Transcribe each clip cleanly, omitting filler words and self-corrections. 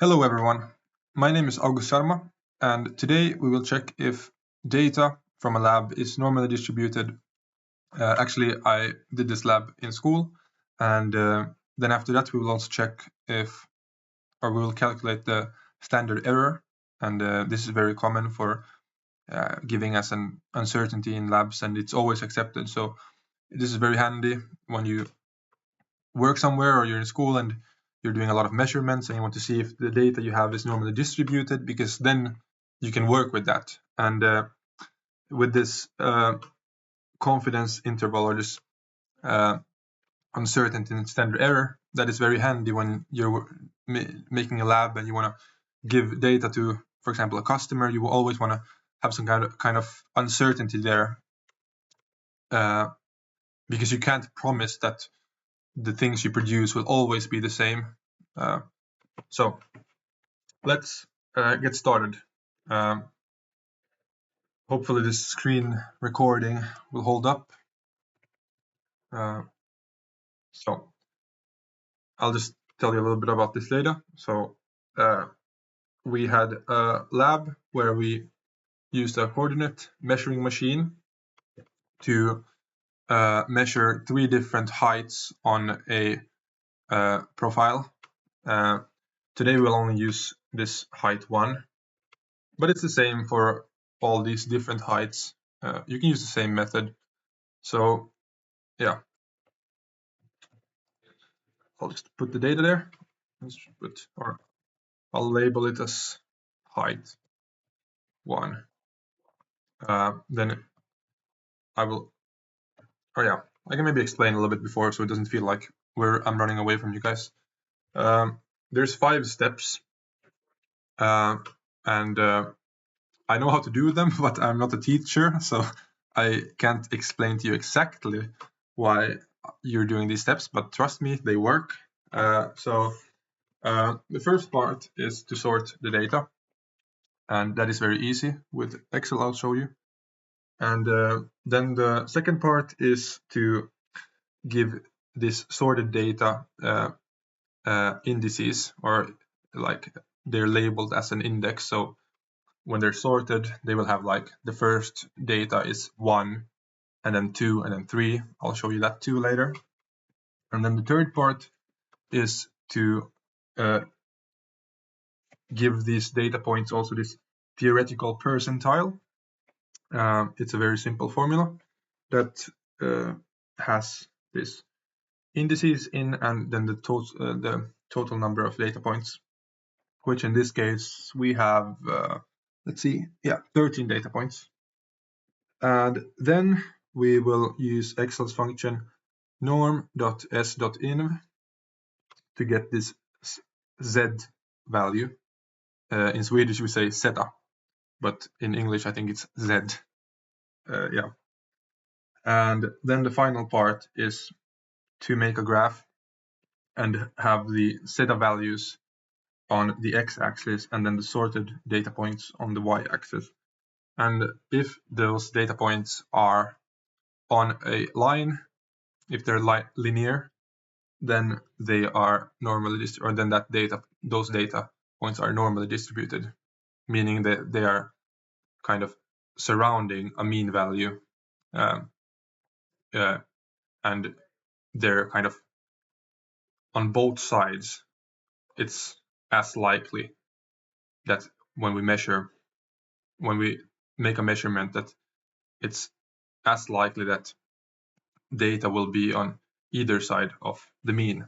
Hello everyone, my name is August Sharma, and today we will check if data from a lab is normally distributed. Actually, I did this lab in school, and then after that we will also check we will calculate the standard error, and this is very common for giving us an uncertainty in labs, and it's always accepted. So this is very handy when you work somewhere or you're in school and you're doing a lot of measurements and you want to see if the data you have is normally distributed, because then you can work with that. And with this confidence interval, or this uncertainty and standard error, that is very handy when you're making a lab and you want to give data to, for example, a customer. You will always want to have some kind of uncertainty there, because you can't promise that the things you produce will always be the same. So let's get started. Hopefully this screen recording will hold up. So I'll just tell you a little bit about this data. So we had a lab where we used a coordinate measuring machine to measure 3 different heights on a profile. Today we'll only use this height 1, but it's the same for all these different heights. You can use the same method. So yeah, I'll just put the data there. I'll label it as height 1. Then I will, I can maybe explain a little bit before so it doesn't feel like I'm running away from you guys. There's 5 steps, and I know how to do them, but I'm not a teacher, so I can't explain to you exactly why you're doing these steps, but trust me, they work. So the first part is to sort the data, and that is very easy with Excel. I'll show you. And then the second part is to give this sorted data indices, or like they're labeled as an index. So when they're sorted, they will have like the first data is 1, and then 2, and then 3. I'll show you that too later. And then the third part is to give these data points also this theoretical percentile. It's a very simple formula that has this indices in, and then the total number of data points, which in this case we have, 13 data points. And then we will use Excel's function norm.s.inv to get this z value. In Swedish we say zeta, but in English I think it's z. And then the final part is to make a graph and have the zeta values on the x-axis and then the sorted data points on the y-axis. And if those data points are on a line, if they're linear, then they are normally or then those data points are normally distributed, meaning that they are kind of surrounding a mean value, and they're kind of on both sides. It's as likely that when we make a measurement, that it's as likely that data will be on either side of the mean.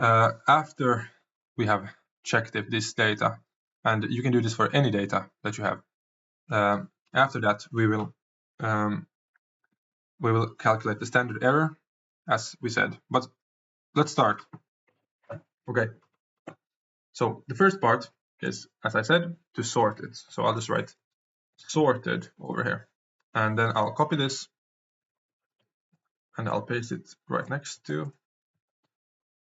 After we have checked if this data, and you can do this for any data that you have, after that we will calculate the standard error, as we said. But let's start. Okay, so the first part is, as I said, to sort it. So I'll just write sorted over here, and then I'll copy this and I'll paste it right next to.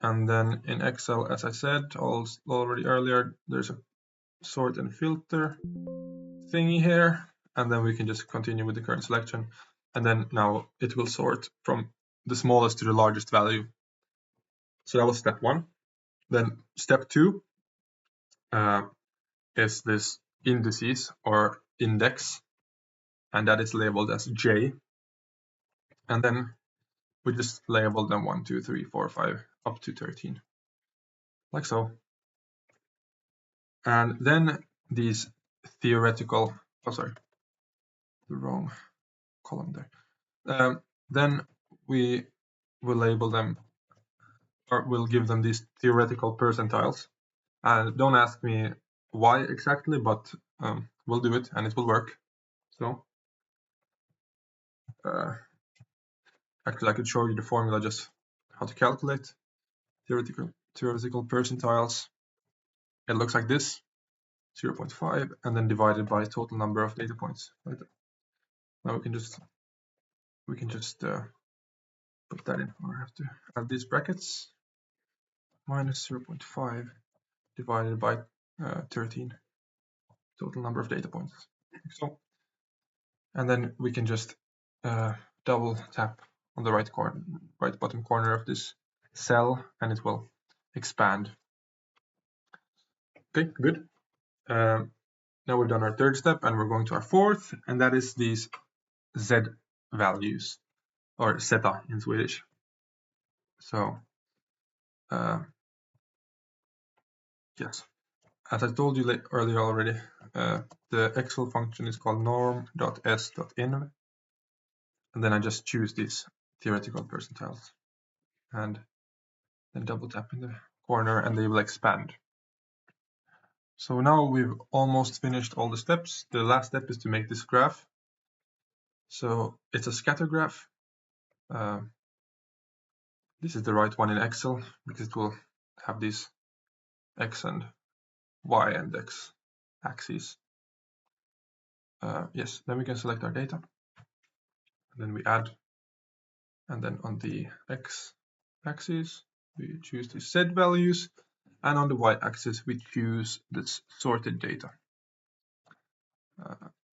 And then in Excel, as I said already earlier, there's a sort and filter thingy here, and then we can just continue with the current selection. And then now it will sort from the smallest to the largest value. So that was step 1. Then step 2 is this indices or index, and that is labeled as J. And then we just label them 1, 2, 3, 4, 5 up to 13, like so. And then these theoretical, the wrong column there. Then we will label them, or we'll give them these theoretical percentiles. And don't ask me why exactly, but we'll do it and it will work. So actually I could show you the formula, just how to calculate theoretical percentiles. It looks like this, 0.5, and then divided by total number of data points. Like that. Now we can just put that in, or I have to add these brackets, minus 0.5 divided by 13, total number of data points. So, and then we can just double tap on the right bottom corner of this cell, and it will expand. Okay, good. Now we've done our third step, and we're going to our fourth, and that is these Z values, or zeta in Swedish. So, yes, as I told you earlier already, the Excel function is called norm.s.inv, and then I just choose these theoretical percentiles, and then double tap in the corner, and they will expand. So now we've almost finished all the steps. The last step is to make this graph. So it's a scatter graph. This is the right one in Excel because it will have these X and Y and X axes. Yes, then we can select our data. And then we add. And then on the X axis, we choose the Z values. And on the Y axis, we choose this sorted data.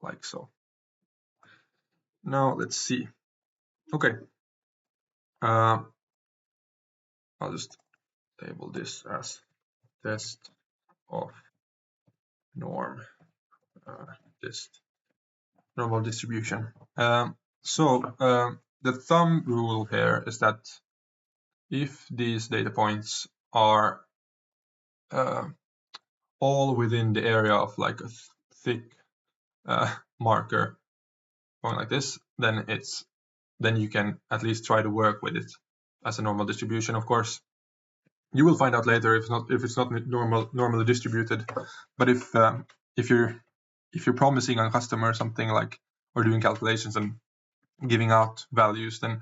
Like so. Now let's see. Okay. I'll just label this as test of norm, test normal distribution. So the thumb rule here is that if these data points are all within the area of like a thick marker going like this, then you can at least try to work with it as a normal distribution. Of course, you will find out later if it's not normally distributed. But if you're promising a customer something like, or doing calculations and giving out values, then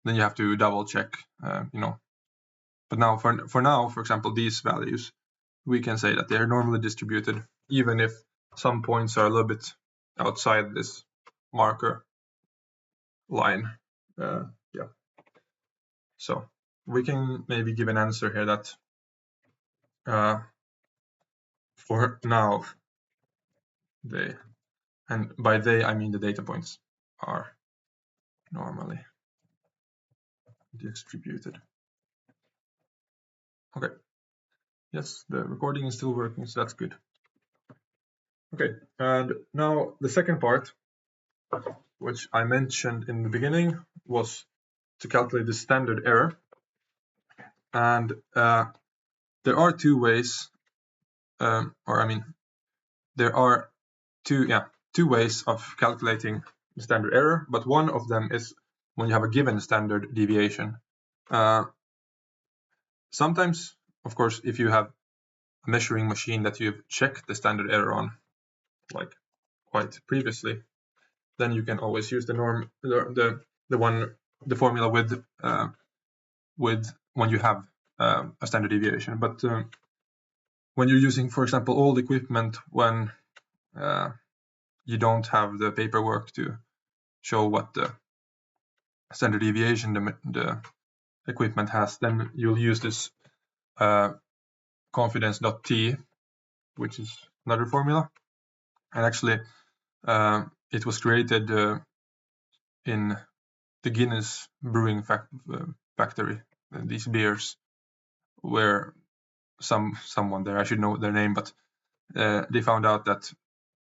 you have to double check, But now for now, for example, these values, we can say that they are normally distributed, even if some points are a little bit outside this marker line. Yeah. So we can maybe give an answer here that for now, and by they I mean the data points, are normally distributed. Okay. Yes, the recording is still working, so that's good. Okay, and now the second part, which I mentioned in the beginning, was to calculate the standard error. And there are two ways, there are two ways of calculating the standard error, but one of them is when you have a given standard deviation. Sometimes, of course, if you have a measuring machine that you've checked the standard error on, like quite previously, then you can always use the formula with when you have a standard deviation. But when you're using, for example, old equipment, when you don't have the paperwork to show what the standard deviation the equipment has, then you'll use this confidence.t, which is another formula. And actually, it was created in the Guinness Brewing Factory, these beers. where someone there, I should know their name, but they found out that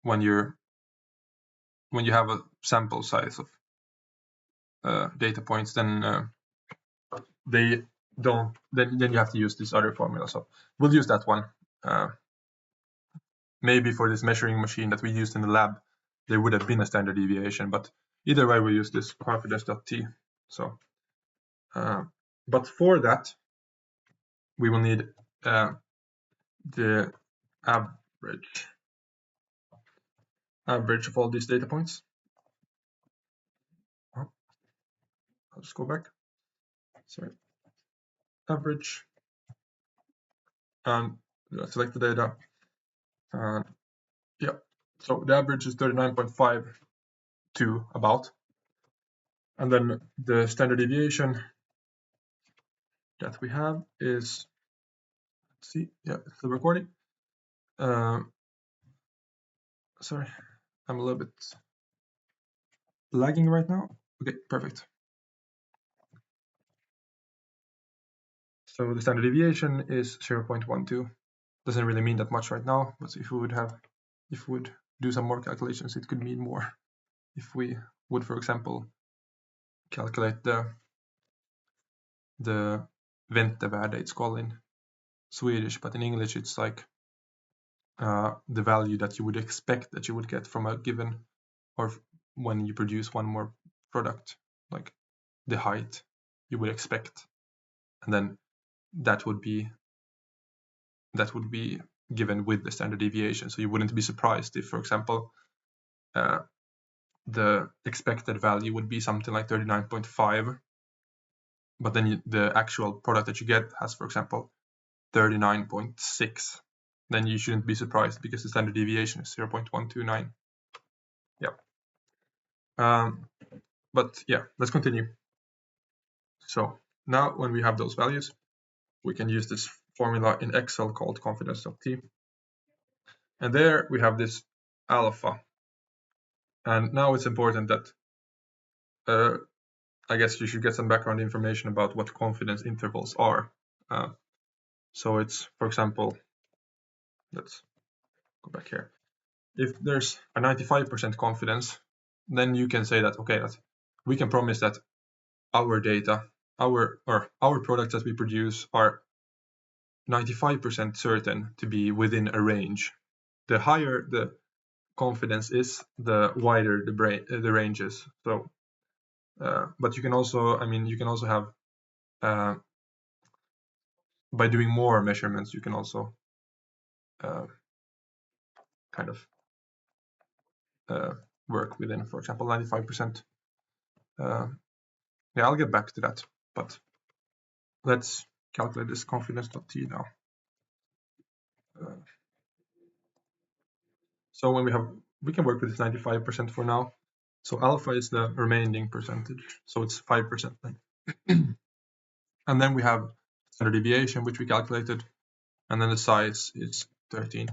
when you have a sample size of data points, then they don't. Then you have to use this other formula. So we'll use that one. Maybe for this measuring machine that we used in the lab, there would have been a standard deviation, but either way, we use this confidence.t. So, but for that, we will need the average of all these data points. I'll just go back. Sorry. Average, and select the data. And yeah, so the average is 39.52 about. And then the standard deviation that we have is, let's see, yeah, it's still recording. Sorry, I'm a little bit lagging right now. Okay, perfect. So the standard deviation is 0.12. Doesn't really mean that much right now, but if we would do some more calculations, it could mean more. If we would, for example, calculate the väntevärde, it's called in Swedish, but in English it's like the value that you would expect that you would get from a given, or when you produce one more product, like the height you would expect, and then that would be given with the standard deviation. So you wouldn't be surprised if, for example, the expected value would be something like 39.5, but then the actual product that you get has, for example, 39.6. Then you shouldn't be surprised because the standard deviation is 0.129. Yeah. But yeah, let's continue. So now when we have those values, we can use this formula in Excel called confidence.t. And there we have this alpha. And now it's important that I guess you should get some background information about what confidence intervals are. So it's, for example, let's go back here. If there's a 95% confidence, then you can say that, okay, that we can promise that our data, our products that we produce are 95% certain to be within a range. The higher the confidence is, the wider the range is. So, but you can also, you can also have, by doing more measurements, you can also kind of work within, for example, 95%. Yeah, I'll get back to that, but let's calculate this confidence.t now. So when we can work with this 95% for now. So alpha is the remaining percentage, so it's 5% then. And then we have standard deviation, which we calculated, and then the size is 13.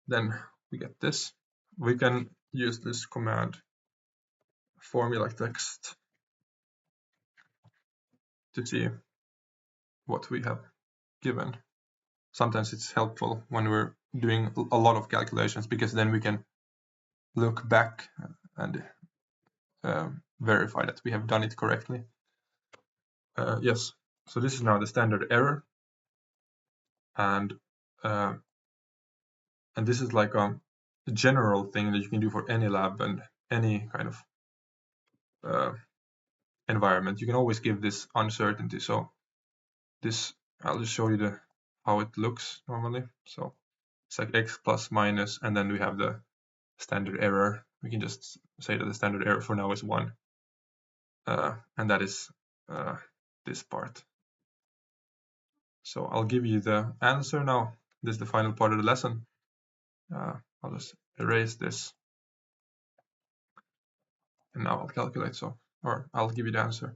Then we get this. We can use this command formula text to see what we have given. Sometimes it's helpful when we're doing a lot of calculations, because then we can look back and verify that we have done it correctly. Yes, so this is now the standard error, and this is like a general thing that you can do for any lab and any kind of environment. You can always give this uncertainty. So this, I'll just show you how it looks normally. So it's like x plus minus, and then we have the standard error. We can just say that the standard error for now is 1, and that is this part. So I'll give you the answer now. This is the final part of the lesson. I'll just erase this, and now I'll calculate. So, or I'll give you the answer.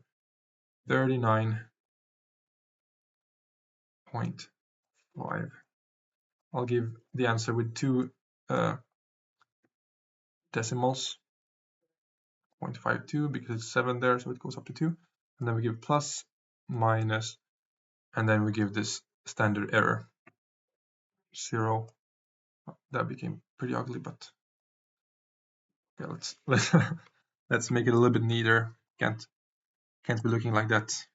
39.5. I'll give the answer with 2 decimals, 0.52, because it's 7 there, so it goes up to 2. And then we give plus, minus, and then we give this standard error 0. That became pretty ugly, but okay, let's make it a little bit neater. Can't be looking like that.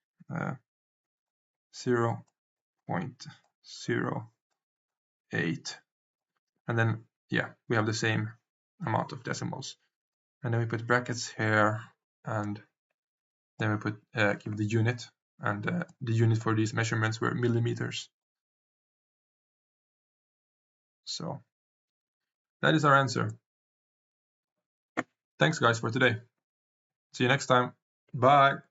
0.08, and then yeah, we have the same amount of decimals, and then we put brackets here, and then we put give the unit, and the unit for these measurements were millimeters. So that is our answer. Thanks guys for today. See you next time. Bye.